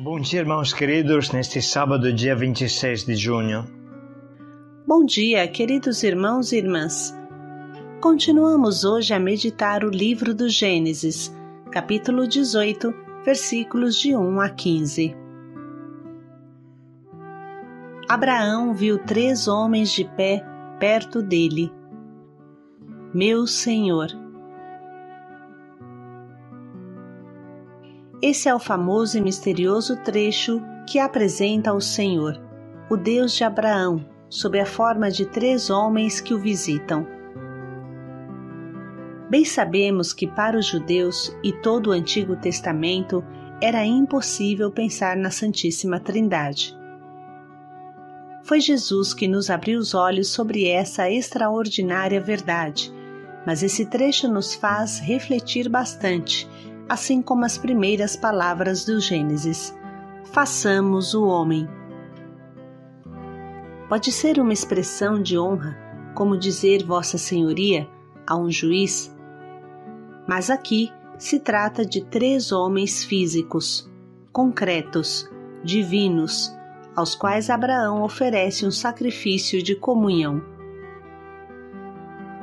Bom dia, irmãos queridos, neste sábado, dia 26 de junho. Bom dia, queridos irmãos e irmãs. Continuamos hoje a meditar o livro do Gênesis, capítulo 18, versículos de 1 a 15. Abraão viu 3 homens de pé perto dele. Meu Senhor. Esse é o famoso e misterioso trecho que apresenta o Senhor, o Deus de Abraão, sob a forma de 3 homens que o visitam. Bem sabemos que para os judeus e todo o Antigo Testamento era impossível pensar na Santíssima Trindade. Foi Jesus que nos abriu os olhos sobre essa extraordinária verdade, mas esse trecho nos faz refletir bastante, assim como as primeiras palavras do Gênesis. Façamos o homem. Pode ser uma expressão de honra, como dizer Vossa Senhoria a um juiz, mas aqui se trata de 3 homens físicos, concretos, divinos, aos quais Abraão oferece um sacrifício de comunhão.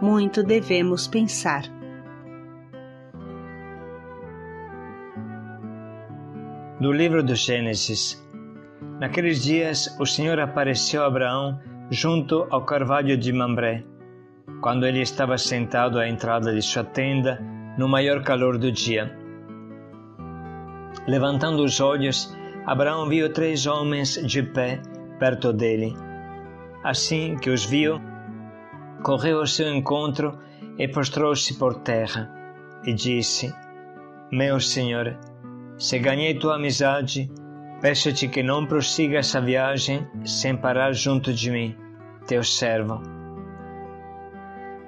Muito devemos pensar. Do livro do Gênesis. Naqueles dias, o Senhor apareceu a Abraão junto ao carvalho de Mamré, quando ele estava sentado à entrada de sua tenda, no maior calor do dia. Levantando os olhos, Abraão viu 3 homens de pé perto dele. Assim que os viu, correu ao seu encontro e prostrou-se por terra, e disse: Meu Senhor, se ganhei tua amizade, peço-te que não prossiga essa viagem sem parar junto de mim, teu servo.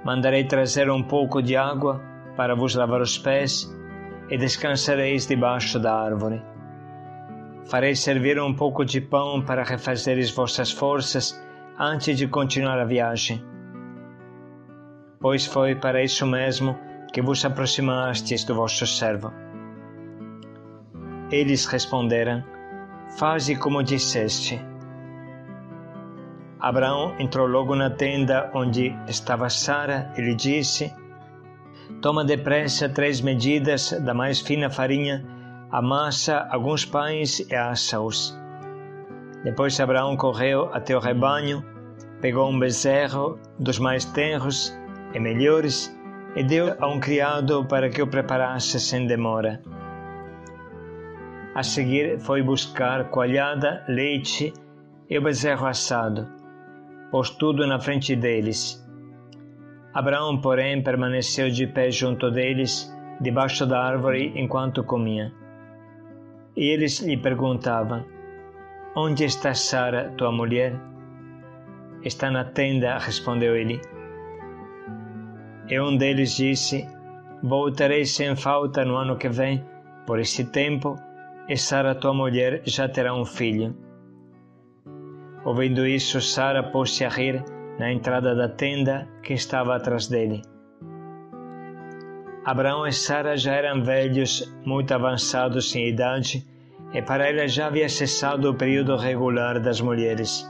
Mandarei trazer um pouco de água para vos lavar os pés e descansareis debaixo da árvore. Farei servir um pouco de pão para refazeres vossas forças antes de continuar a viagem. Pois foi para isso mesmo que vos aproximastes do vosso servo. Eles responderam: Faze como disseste. Abraão entrou logo na tenda onde estava Sara e lhe disse: Toma depressa 3 medidas da mais fina farinha, amassa alguns pães e assa-os. Depois Abraão correu até o rebanho, pegou um bezerro dos mais tenros e melhores e deu a um criado para que o preparasse sem demora. A seguir foi buscar coalhada, leite e o bezerro assado, pôs tudo na frente deles. Abraão, porém, permaneceu de pé junto deles, debaixo da árvore, enquanto comia. E eles lhe perguntavam: Onde está Sara, tua mulher? Está na tenda, respondeu ele. E um deles disse: Voltarei sem falta no ano que vem, por esse tempo, e Sara, tua mulher, já terá um filho. Ouvindo isso, Sara pôs-se a rir na entrada da tenda que estava atrás dele. Abraão e Sara já eram velhos, muito avançados em idade, e para ela já havia cessado o período regular das mulheres.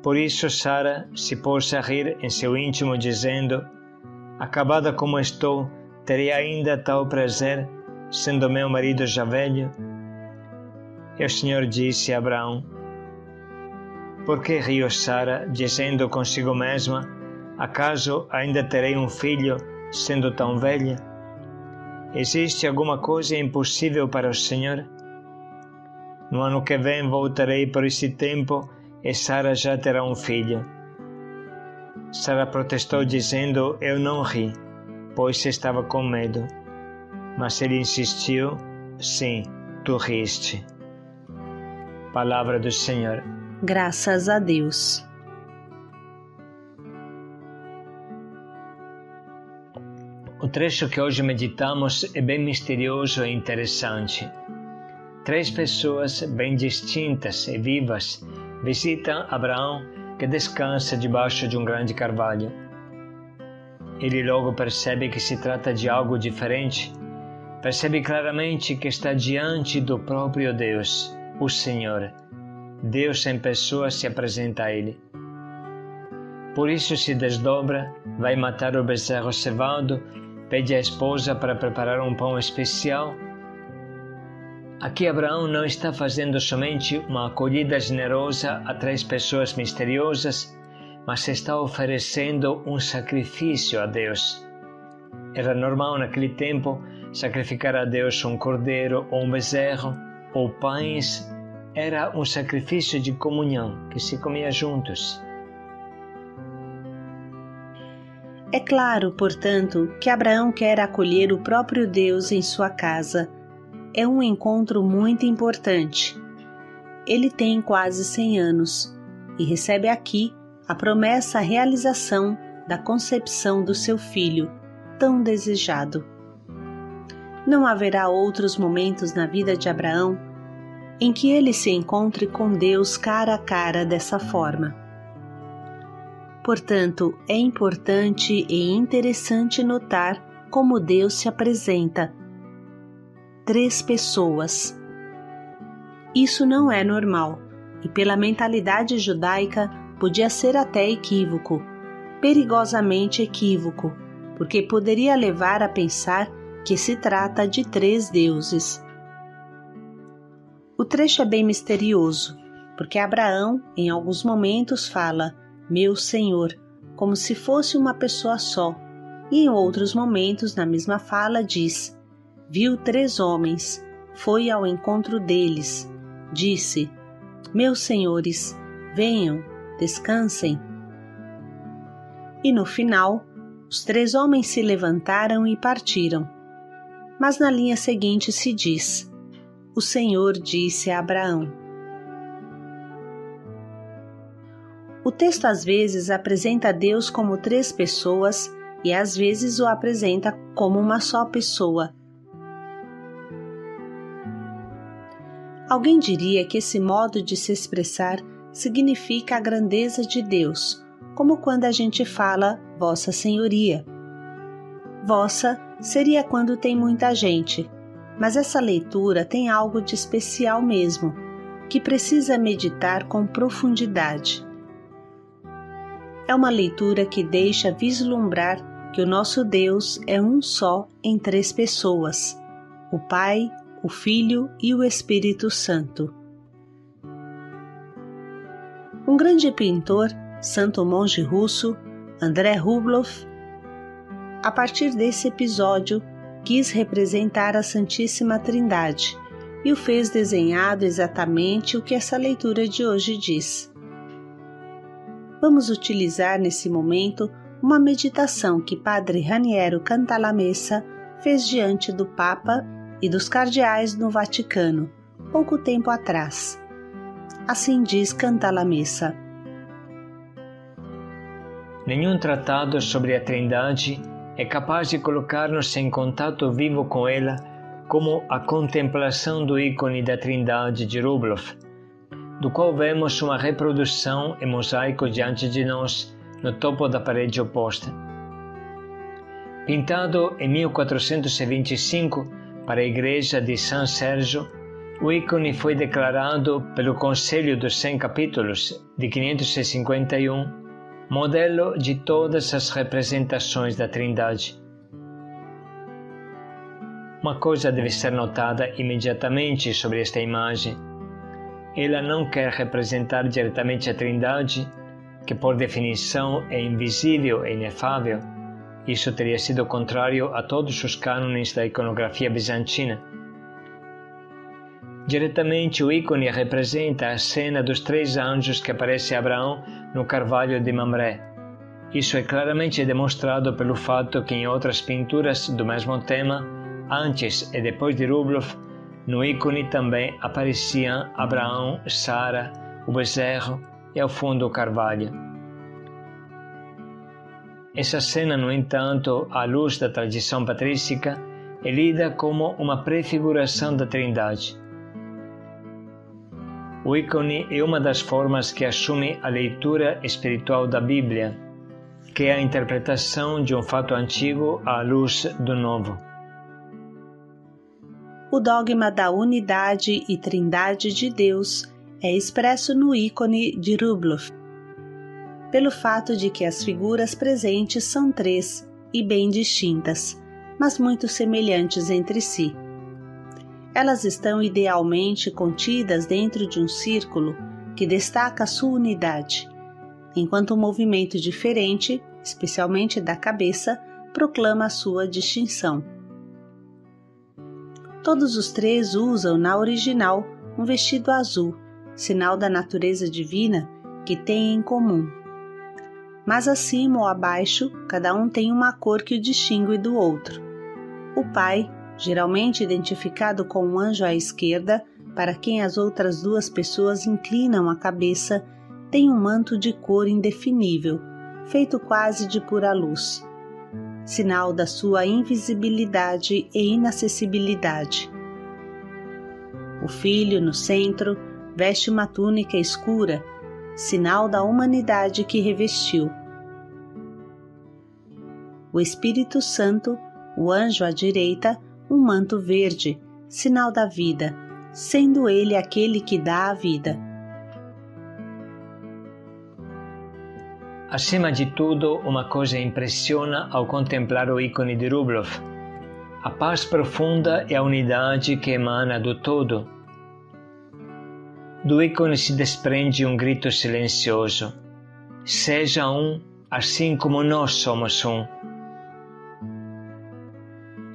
Por isso Sara se pôs a rir em seu íntimo, dizendo: Acabada como estou, terei ainda tal prazer, sendo meu marido já velho? E o Senhor disse a Abraão: Por que riu Sara, dizendo consigo mesma: Acaso ainda terei um filho, sendo tão velha? Existe alguma coisa impossível para o Senhor? No ano que vem voltarei por esse tempo e Sara já terá um filho. Sara protestou, dizendo: Eu não ri, pois estava com medo. Mas ele insistiu: Sim, tu riste. Palavra do Senhor. Graças a Deus. O trecho que hoje meditamos é bem misterioso e interessante. 3 pessoas bem distintas e vivas visitam Abraão, que descansa debaixo de um grande carvalho. Ele logo percebe que se trata de algo diferente. Percebe claramente que está diante do próprio Deus. o Senhor. Deus em pessoa se apresenta a ele. Por isso se desdobra, vai matar o bezerro cevado, pede à esposa para preparar um pão especial. Aqui Abraão não está fazendo somente uma acolhida generosa a 3 pessoas misteriosas, mas está oferecendo um sacrifício a Deus. Era normal naquele tempo sacrificar a Deus um cordeiro ou um bezerro ou pães. Era um sacrifício de comunhão que se comia juntos. É claro, portanto, que Abraão quer acolher o próprio Deus em sua casa. É um encontro muito importante. Ele tem quase 100 anos e recebe aqui a promessa, a realização da concepção do seu filho, tão desejado. Não haverá outros momentos na vida de Abraão em que ele se encontre com Deus cara a cara dessa forma. Portanto, é importante e interessante notar como Deus se apresenta. 3 pessoas. Isso não é normal e, pela mentalidade judaica, podia ser até equívoco, perigosamente equívoco, porque poderia levar a pensar que se trata de 3 deuses. O trecho é bem misterioso, porque Abraão, em alguns momentos, fala "meu Senhor", como se fosse uma pessoa só, e em outros momentos, na mesma fala, diz "viu 3 homens, foi ao encontro deles, disse, meus senhores, venham, descansem". E no final, os 3 homens se levantaram e partiram. Mas na linha seguinte se diz: o Senhor disse a Abraão. O texto às vezes apresenta Deus como 3 pessoas e às vezes o apresenta como uma só pessoa. Alguém diria que esse modo de se expressar significa a grandeza de Deus, como quando a gente fala Vossa Senhoria. Vossa seria quando tem muita gente, mas essa leitura tem algo de especial mesmo, que precisa meditar com profundidade. É uma leitura que deixa vislumbrar que o nosso Deus é um só em 3 pessoas, o Pai, o Filho e o Espírito Santo. Um grande pintor, santo monge russo, Andrei Rublev, a partir desse episódio, quis representar a Santíssima Trindade e o fez desenhado exatamente o que essa leitura de hoje diz. Vamos utilizar nesse momento uma meditação que Padre Raniero Cantalamessa fez diante do Papa e dos cardeais no Vaticano, pouco tempo atrás. Assim diz Cantalamessa: Nenhum tratado sobre a Trindade é capaz de colocar-nos em contato vivo com ela como a contemplação do ícone da Trindade de Rublev, do qual vemos uma reprodução em mosaico diante de nós no topo da parede oposta. Pintado em 1425 para a igreja de San Sergio, o ícone foi declarado pelo Conselho dos 100 Capítulos de 551 modelo de todas as representações da Trindade. Uma coisa deve ser notada imediatamente sobre esta imagem. Ela não quer representar diretamente a Trindade, que por definição é invisível e inefável. Isso teria sido contrário a todos os cânones da iconografia bizantina. Diretamente o ícone representa a cena dos 3 anjos que aparece a Abraão no Carvalho de Mamre. Isso é claramente demonstrado pelo fato que em outras pinturas do mesmo tema, antes e depois de Rublev, no ícone também apareciam Abraão, Sara, o bezerro e ao fundo o carvalho. Essa cena, no entanto, à luz da tradição patrística, é lida como uma prefiguração da Trindade. O ícone é uma das formas que assume a leitura espiritual da Bíblia, que é a interpretação de um fato antigo à luz do novo. O dogma da unidade e trindade de Deus é expresso no ícone de Rubloff, pelo fato de que as figuras presentes são três e bem distintas, mas muito semelhantes entre si. Elas estão idealmente contidas dentro de um círculo que destaca sua unidade, enquanto um movimento diferente, especialmente da cabeça, proclama a sua distinção. Todos os três usam na original um vestido azul, sinal da natureza divina que têm em comum. Mas acima ou abaixo, cada um tem uma cor que o distingue do outro. O Pai, geralmente identificado com um anjo à esquerda, para quem as outras duas pessoas inclinam a cabeça, tem um manto de cor indefinível, feito quase de pura luz, sinal da sua invisibilidade e inacessibilidade. O Filho, no centro, veste uma túnica escura, sinal da humanidade que revestiu. O Espírito Santo, o anjo à direita, um manto verde, sinal da vida, sendo ele aquele que dá a vida. Acima de tudo, uma coisa impressiona ao contemplar o ícone de Rubloff: a paz profunda e a unidade que emana do todo. Do ícone se desprende um grito silencioso: seja um, assim como nós somos um.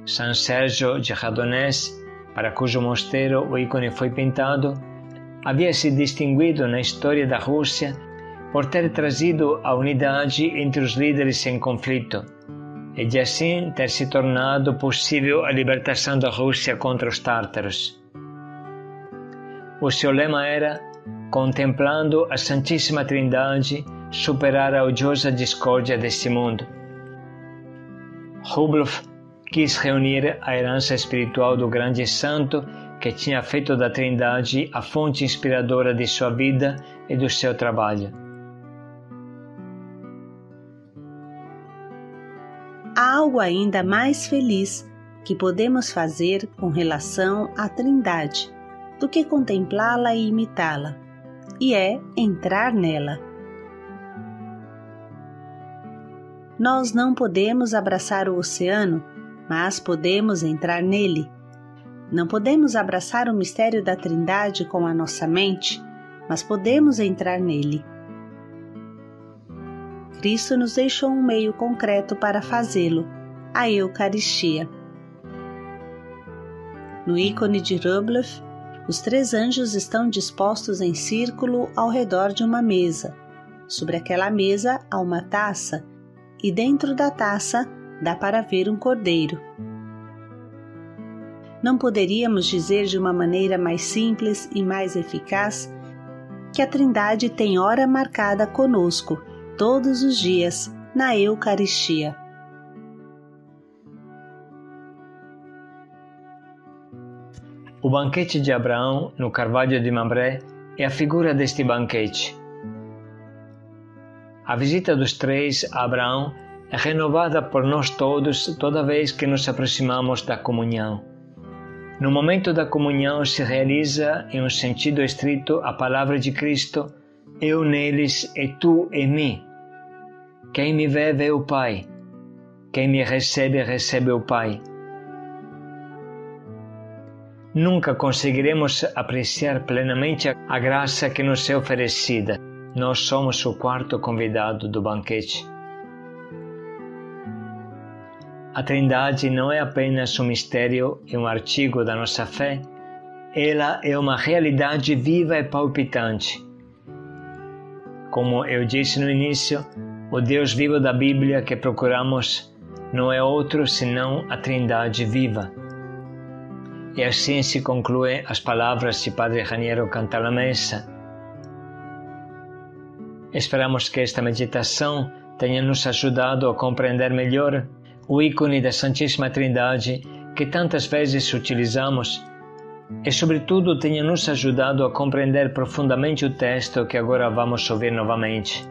San Sergio de Radonés, para cujo mosteiro o ícone foi pintado, havia se distinguido na história da Rússia por ter trazido a unidade entre os líderes em conflito e de assim ter se tornado possível a libertação da Rússia contra os tártaros. O seu lema era: contemplando a Santíssima Trindade, superar a odiosa discórdia deste mundo. Rubloff quis reunir a herança espiritual do grande santo que tinha feito da Trindade a fonte inspiradora de sua vida e do seu trabalho. Há algo ainda mais feliz que podemos fazer com relação à Trindade do que contemplá-la e imitá-la, e é entrar nela. Nós não podemos abraçar o oceano, mas podemos entrar nele. Não podemos abraçar o mistério da Trindade com a nossa mente, mas podemos entrar nele. Cristo nos deixou um meio concreto para fazê-lo, a Eucaristia. No ícone de Rubloff, os três anjos estão dispostos em círculo ao redor de uma mesa. Sobre aquela mesa há uma taça, e dentro da taça dá para ver um cordeiro. Não poderíamos dizer de uma maneira mais simples e mais eficaz que a Trindade tem hora marcada conosco, todos os dias, na Eucaristia. O banquete de Abraão, no Carvalho de Mambré, é a figura deste banquete. A visita dos três a Abraão é renovada por nós todos toda vez que nos aproximamos da comunhão. No momento da comunhão se realiza, em um sentido estrito, a palavra de Cristo: eu neles e tu em mim. Quem me vê, vê o Pai. Quem me recebe, recebe o Pai. Nunca conseguiremos apreciar plenamente a graça que nos é oferecida. Nós somos o quarto convidado do banquete. A Trindade não é apenas um mistério e um artigo da nossa fé, ela é uma realidade viva e palpitante. Como eu disse no início, o Deus vivo da Bíblia que procuramos não é outro senão a Trindade viva. E assim se concluem as palavras de Padre Raniero Cantalamessa. Esperamos que esta meditação tenha nos ajudado a compreender melhor o ícone da Santíssima Trindade que tantas vezes utilizamos e, sobretudo, tenha nos ajudado a compreender profundamente o texto que agora vamos ouvir novamente.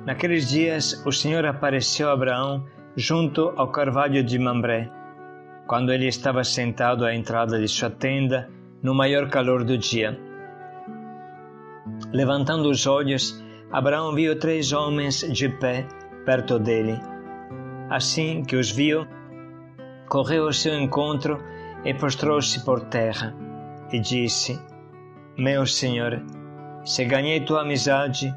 Naqueles dias, o Senhor apareceu a Abraão junto ao carvalho de Mambré, quando ele estava sentado à entrada de sua tenda, no maior calor do dia. Levantando os olhos, Abraão viu 3 homens de pé perto dele. Assim que os viu, correu ao seu encontro e prostrou-se por terra, e disse: Meu Senhor, se ganhei tua amizade,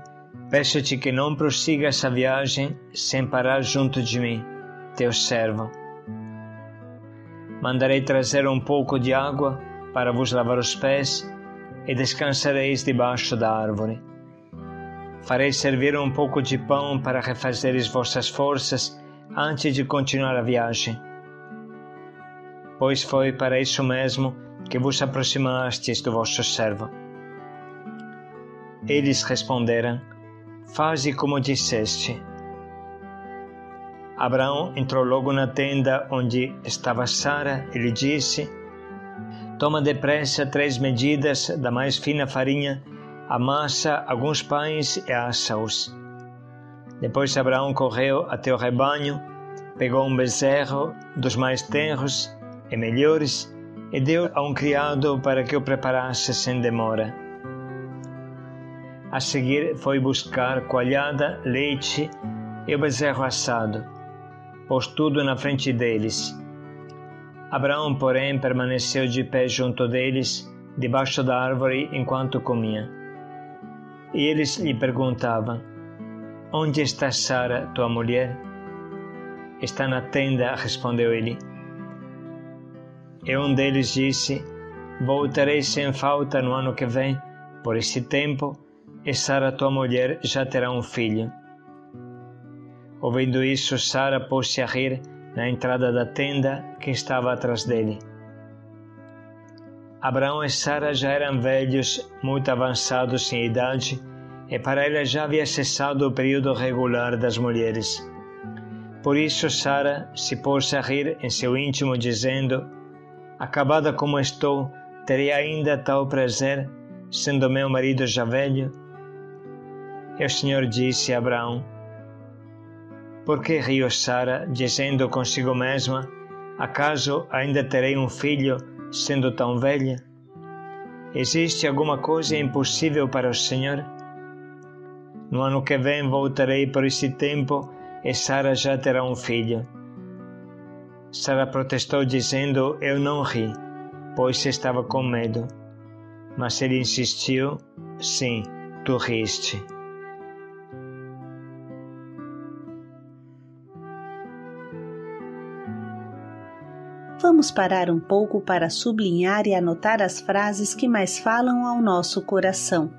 peço-te que não prossigas a viagem sem parar junto de mim, teu servo. Mandarei trazer um pouco de água para vos lavar os pés e descansareis debaixo da árvore. Farei servir um pouco de pão para refazeres vossas forças antes de continuar a viagem. Pois foi para isso mesmo que vos aproximastes do vosso servo. Eles responderam: Faze como disseste. Abraão entrou logo na tenda onde estava Sara e lhe disse: Toma depressa 3 medidas da mais fina farinha, amassa alguns pães e assa-os. Depois Abraão correu até o rebanho, pegou um bezerro dos mais tenros e melhores e deu a um criado para que o preparasse sem demora. A seguir foi buscar coalhada, leite e o bezerro assado. Pôs tudo na frente deles. Abraão, porém, permaneceu de pé junto deles, debaixo da árvore, enquanto comia. E eles lhe perguntavam: Onde está Sara, tua mulher? Está na tenda, respondeu ele. E um deles disse: Voltarei sem falta no ano que vem, por esse tempo, e Sara, tua mulher, já terá um filho. Ouvindo isso, Sara pôs-se a rir na entrada da tenda que estava atrás dele. Abraão e Sara já eram velhos, muito avançados em idade, e para ela já havia cessado o período regular das mulheres. Por isso Sara se pôs a rir em seu íntimo, dizendo: Acabada como estou, terei ainda tal prazer, sendo meu marido já velho? E o Senhor disse a Abraão: Por que riu Sara, dizendo consigo mesma: Acaso ainda terei um filho, sendo tão velha? Existe alguma coisa impossível para o Senhor? No ano que vem voltarei por esse tempo e Sara já terá um filho. Sara protestou, dizendo: Eu não ri, pois estava com medo. Mas ele insistiu: Sim, tu riste. Vamos parar um pouco para sublinhar e anotar as frases que mais falam ao nosso coração.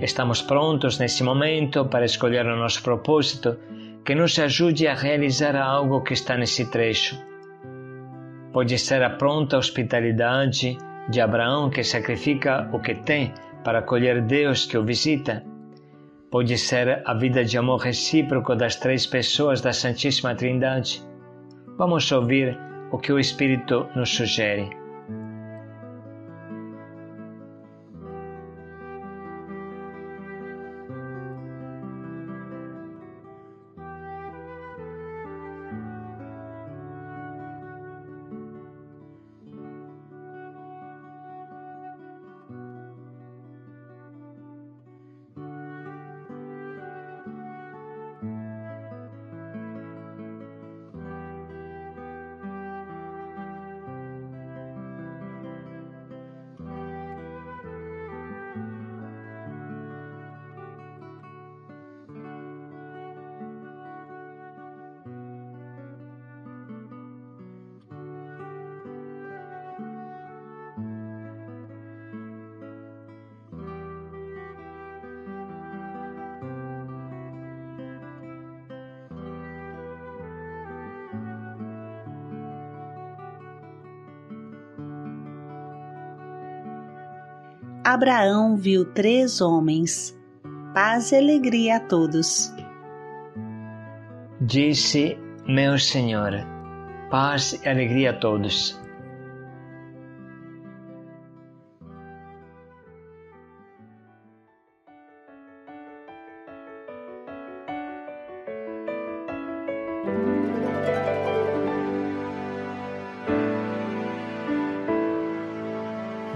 Estamos prontos nesse momento para escolher o nosso propósito que nos ajude a realizar algo que está nesse trecho. Pode ser a pronta hospitalidade de Abraão que sacrifica o que tem para acolher Deus que o visita. Pode ser a vida de amor recíproco das 3 pessoas da Santíssima Trindade. Vamos ouvir o que o Espírito nos sugere. Abraão viu 3 homens. Paz e alegria a todos. Disse meu Senhor, paz e alegria a todos.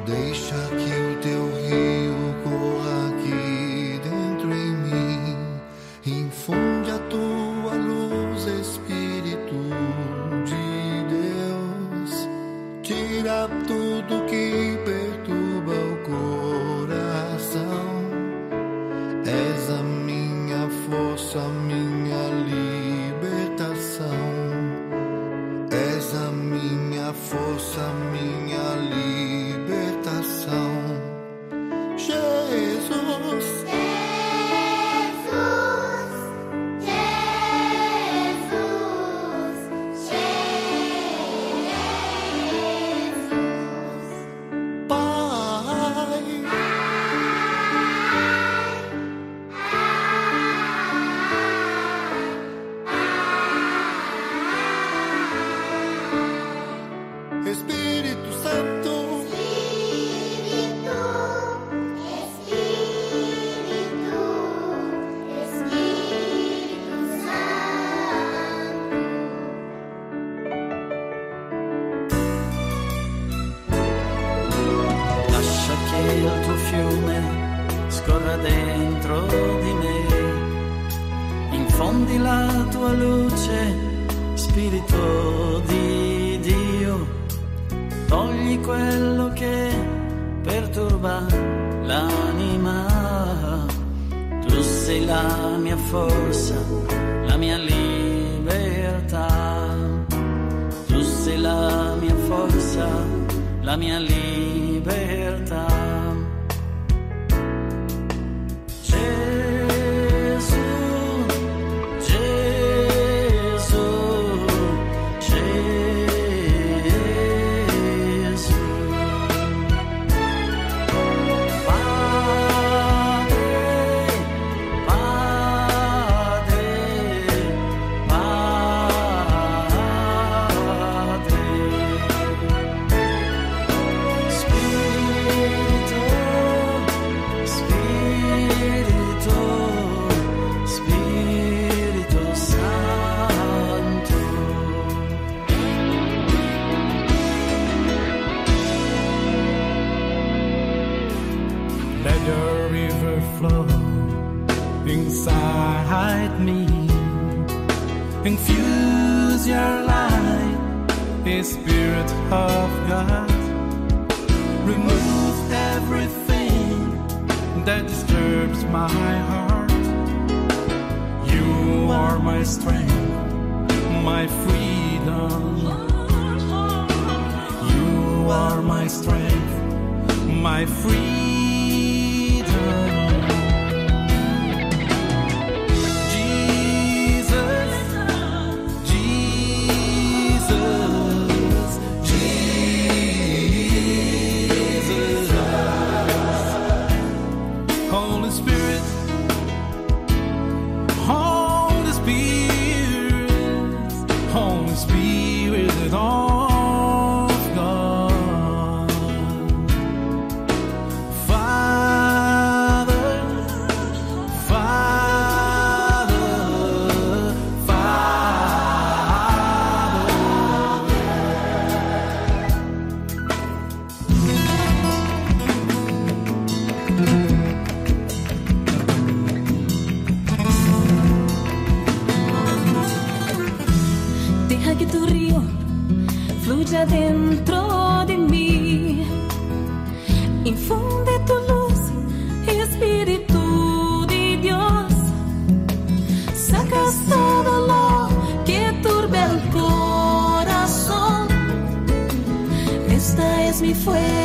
Deixa que o teu rio corra aqui dentro em mim, infunde a tua luz, Espírito de Deus, tira tudo que perturba o coração, és a minha força, a minha libertação, és a minha força, a minha libertação. Jesus, Espírito Santo, lascia che il tuo fiume scorra dentro di me, infondi la tua luce, Spirito di Dio, togli quello che perturba l'anima, tu sei la mia forza, la mia libertà, tu sei la mia forza, la mia libertà. Gesù, Gesù, Gesù. Padre, Padre, Padre. Spirito, Spirito, Spirito Santo. Let your river flow inside me, infuse your light, the Spirit of God. Remove everything that disturbs my heart. You are my strength, my freedom. You are my strength, my freedom. allá dentro de mí. Infunde tu luz, Espíritu de Dios. Sacas todo lo que turbe el corazón. Esta es mi fuerza.